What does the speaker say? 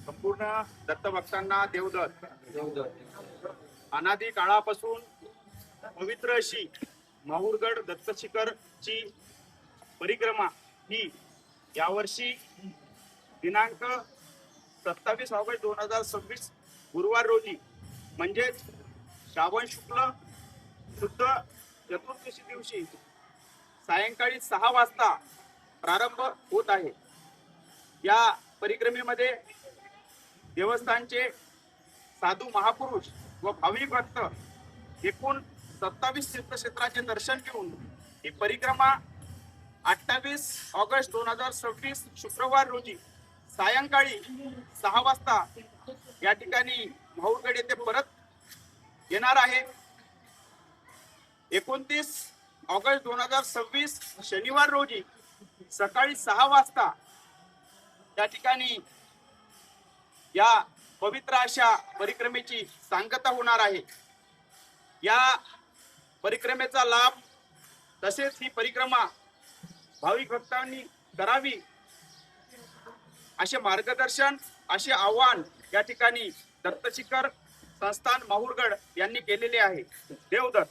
संपूर्ण दत्तभक्तांना देवदत्त. अनादी काळापासून पवित्र अशी माहूरगड दत्तशिखरची परिक्रमा ही यावर्षी दिनांक 27 ऑगस्ट 2026 गुरुवार रोजी म्हणजेच श्रावण शुक्ल शुद्ध चतुर्दशी दिवशी सायंकाळी 6 वाजता प्रारंभ होत आहे. या परिक्रमेमध्ये देवस्थानचे साधू महापुरुष व भाविक भक्त एकूण 27 तीर्थक्षेत्राचे दर्शन घेऊन ही परिक्रमा 28 ऑगस्ट 2026 शुक्रवार रोजी सायंकाळी 6 वाजता या ठिकाणी माहूरगड येथे परत येणार आहे. 29 ऑगस्ट 2026 शनिवार रोजी सकाळी 6 वाजता या ठिकाणी या पवित्र अशा परिक्रमेची सांगता होणार आहे. या परिक्रमेचा लाभ तसेच ही परिक्रमा भाविक भक्तांनी करावी असे मार्गदर्शन असे आव्हान या ठिकाणी दत्तशिखर संस्थान माहूरगड यांनी केलेले आहे. देवदत्त.